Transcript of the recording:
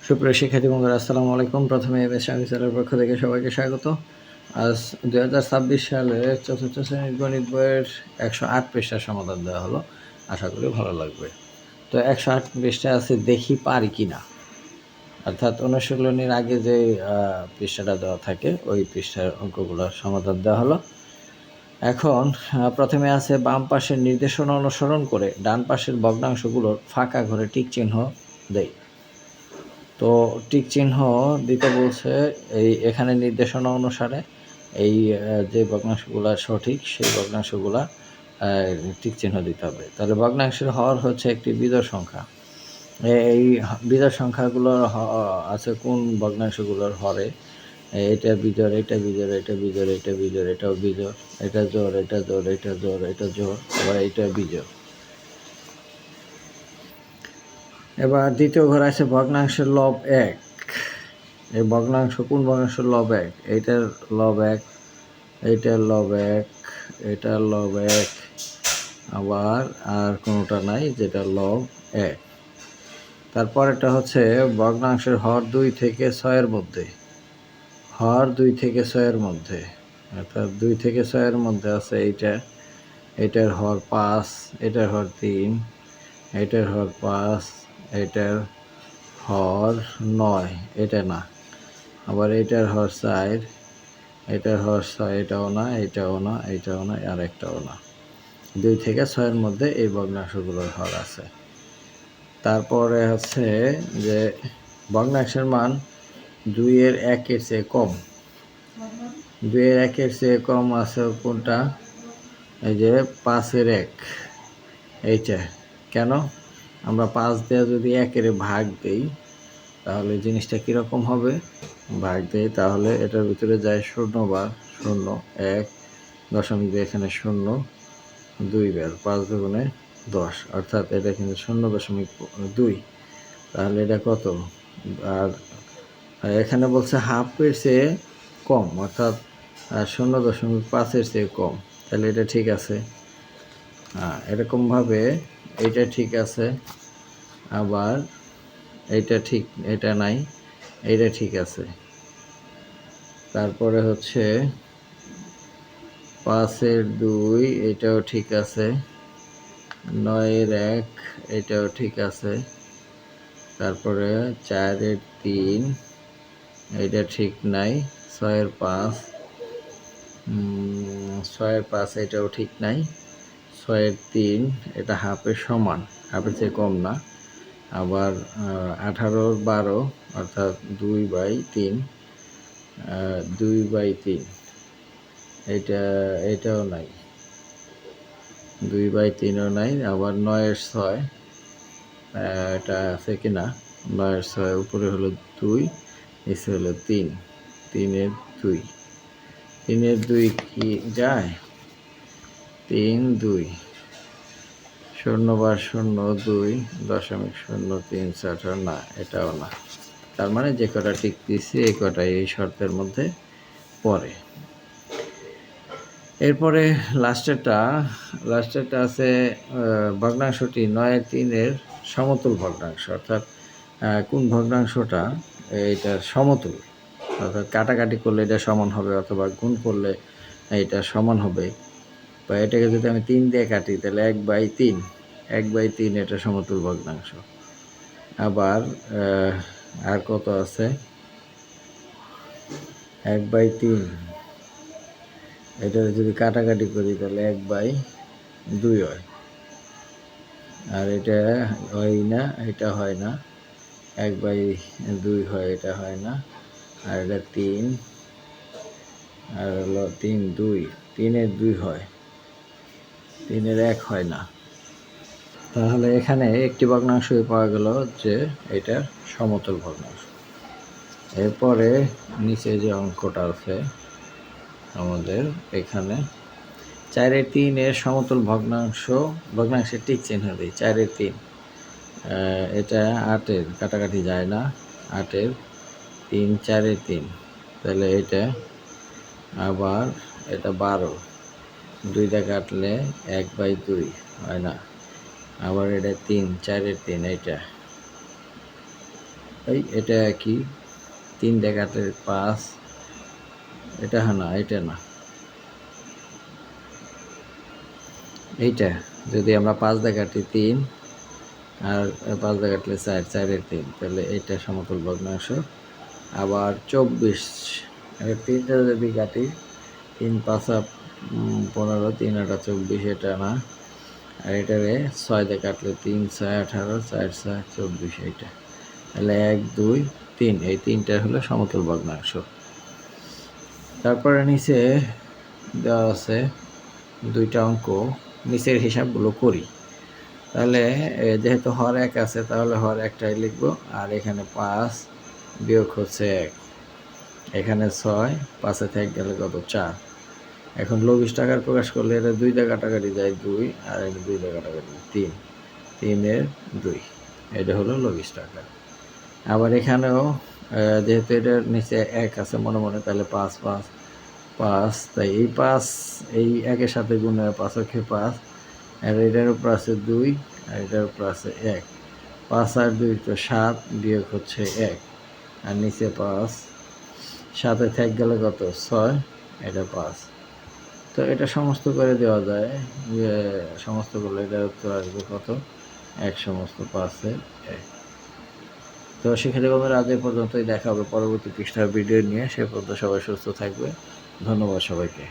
সুপ্রিয় শিক্ষার্থী বন্ধুরা, আসসালামু আলাইকুম। প্রথমে এমএস সার্ভিসের পক্ষ থেকে সবাইকে স্বাগত। আজ 2026 সালের চতুর্থ শ্রেণীর গণিত বইয়ের 108 পৃষ্ঠার সমাধান দেওয়া হলো। আশা করি ভালো লাগবে। তো 108 পৃষ্ঠা আছে দেখি পারি কি না, অর্থাৎ অনুশীলনীর আগে যে পৃষ্ঠাটা দেওয়া থাকে ওই পৃষ্ঠার অঙ্কগুলোর সমাধান দেওয়া হলো। এখন প্রথমে আছে বাম পাশের নির্দেশনা অনুসরণ করে ডান পাশের ভগ্নাংশগুলোর ফাঁকা ঘরে টিক চিহ্ন দেই। তো টিক চিহ্ন দিতে বলছে এখানে নির্দেশনা অনুসারে এই যে ভগ্নাংশগুলো সঠিক সেই ভগ্নাংশগুলো টিক চিহ্ন দিতে হবে। তাহলে ভগ্নাংশের হর হচ্ছে একটি বিজোড় সংখ্যা। এই বিজোড় সংখ্যাগুলোর আছে কোন ভগ্নাংশগুলোর হরে এটা বিজোড়, এটা বিজোড়, এটা বিজোড়, এটা বিজোড়, এটাও বিজোড়, এটা জোড়, এটা জোড়, এটা জোড়, এটা জোড়, আবার এটা বিজোড়। এবার দ্বিতীয় ঘর আছে ভগ্নাংশের লব 1। এই ভগ্নাংশ কোন ভগ্নাংশের লব 1? এইটার লব 1, এইটার লব 1, এটার লব 1, আবার আর কোনোটা নাই যেটা লব 1। তারপর এটা হচ্ছে ভগ্নাংশের হর 2 থেকে 6 এর মধ্যে। হর 2 থেকে 6 এর মধ্যে, অর্থাৎ 2 থেকে 6 এর মধ্যে আছে এইটা, এটার হর 5, এটার হর 3, এটার হর 5, এটার হর 9, এটা না। আবার এটার হর 4, এটার হর 6, এটাও না, এটাও না, এটাও না, আর একটাও না। 2 থেকে 6 এর মধ্যে এই ভগ্নাংশগুলোর হর আছে। তারপরে হচ্ছে যে ভগ্নাংশের মান 2 এর 1 এর চেয়ে কম। 2 এর 1 এর চেয়ে কম আছে কোনটা? এই যে 5 এর 1, এইটা। কেন? আমরা 5 দিয়ে যদি 1 এর ভাগ দেই তাহলে জিনিসটা কীরকম হবে? ভাগ দেই তাহলে এটার ভিতরে যায় 0 বার, 0, 1, দশমিক দিয়ে এখানে 0, 2 বার, 5 দুগুণে 10, অর্থাৎ এটা কিন্তু 0.2। তাহলে এটা কত? আর এখানে বলছে হাফের চেয়ে কম, অর্থাৎ 0.5-এর চেয়ে কম। তাহলে এটা ঠিক আছে। এরকমভাবে এইটা ঠিক আছে, আবার এইটা ঠিক, এটা নাই, এইটা ঠিক আছে। তারপরে হচ্ছে 5 এর 2, এটাও ঠিক আছে। 9 এর 1, এটাও ঠিক আছে। তারপরে 4 এর 3, এটা ঠিক নাই। 6 এর 5, 6 এর 5, এটাও ঠিক নাই। 6 এর 3, এটা হাফের সমান, হাফের চেয়ে কম না। আবার 18 এর 12, অর্থাৎ 2/3, 2/3, এটাও নাই, 2/3ও নাই। আবার 9 এর 6, এটা আছে কি না? 9 এর 6 উপরে হলো 2, নিচে হলো 3, 3 এর 2, 3 এর 2 কি যায়? 3, 2, 0 বার 0, 2, 0.034, না, এটাও না। তার মানে যে কটা টিক দিচ্ছি এই কটাই এই শর্তের মধ্যে পড়ে। এরপরে লাস্টেরটা আছে ভগ্নাংশটি 9 এর 3 এর সমতুল ভগ্নাংশ, অর্থাৎ কোন ভগ্নাংশটা এইটা সমতুল, অর্থাৎ কাটাকাটি করলে এটা সমান হবে অথবা গুণ করলে এটা সমান হবে। বা এটাকে যদি আমি 3 দিয়ে কাটি তাহলে 1/3, 1/3 এটা সমতুল ভগ্নাংশ। আবার আর কত আছে? 1/3, এটা যদি কাটাকাটি করি তাহলে 1/2 হয়। আর এটা হয় না, এটা হয় না, 1/2 হয়, এটা হয় না। আর এটা 3, আর হলো 3, 2, 3 এর 2 হয়, 3 এর 1 হয় না। তাহলে এখানে একটি ভগ্নাংশই পাওয়া গেল যে এটা সমতল ভগ্নাংশ। এরপরে নিচে যে অঙ্কটা আছে আমাদের, এখানে 4 এর 3 এর সমতুল ভগ্নাংশের টিক চিহ্ন দিই। 4 এর 3, এটা 8 এর, কাটাকাটি যায় না, 8 এর 3, 4 এর 3, তাহলে এটা। আবার এটা 12, 2 দিয়ে কাটলে 1/2 হয় না। আবার এটা 3, 4 এর 3, এইটা। এটা কি 3 দিয়ে কাটলে 5, এটা না, এটা না, এইটা যদি আমরা 5 দিয়ে কাটি 3 আর 5 দিয়ে কাটলে 4, 4-এর 3, তাহলে এইটা সমতল ভগ্নাংশ। আবার 24, 3টা যদি কাটি 3 5 15, 3 8 24, এটা না। আর এটারে 6 দিয়ে কাটলে 3 6 18, 4 6 24, এইটা। তাহলে 1 2 3, এই 3টা হলো সমতল ভগ্নাংশ। তারপরে নিচে দেওয়া আছে 2টা অঙ্ক, নিচের হিসাবগুলো করি। তাহলে যেহেতু হর 1 আছে, তাহলে হর 1টাই লিখব। আর এখানে 5 বিয়োগ হচ্ছে 1, এখানে 6, 5-এ থেকে গেলে কত 4। এখন লবিশ টাকার প্রকাশ করলে এটা 2 দিয়ে কাটাকাটি যায় 2, আর এটা 2 দিয়ে কাটাকাটি 3, 3-এর 2, এটা হলো লবিশ টাকা। আবার এখানেও যেহেতু এটার নিচে 1 আছে মনে মনে, তাহলে 5 5 5, তাই এই 5 এই 1-এর সাথে গুণ হয় 5 অক্ষে 5, আর এটার উপর আছে 2, আর এটার উপর আছে 1, 5 আর 2 তো 7, বিয়োগ হচ্ছে 1, আর নিচে 5, 7-এ থেকে গেলে কত 6, এটা 5। তো এটা সমস্ত করে দেওয়া যায়, যে সমস্ত করলে এটার উত্তর আসবে কত 1 সমস্ত 5-এর 1। তো সেক্ষেত্রে বন্ধুরা আজ এই পর্যন্তই, দেখা হবে পরবর্তী পৃষ্ঠার ভিডিও নিয়ে। সে পর্যন্ত সবাই সুস্থ থাকবে। ধন্যবাদ সবাইকে।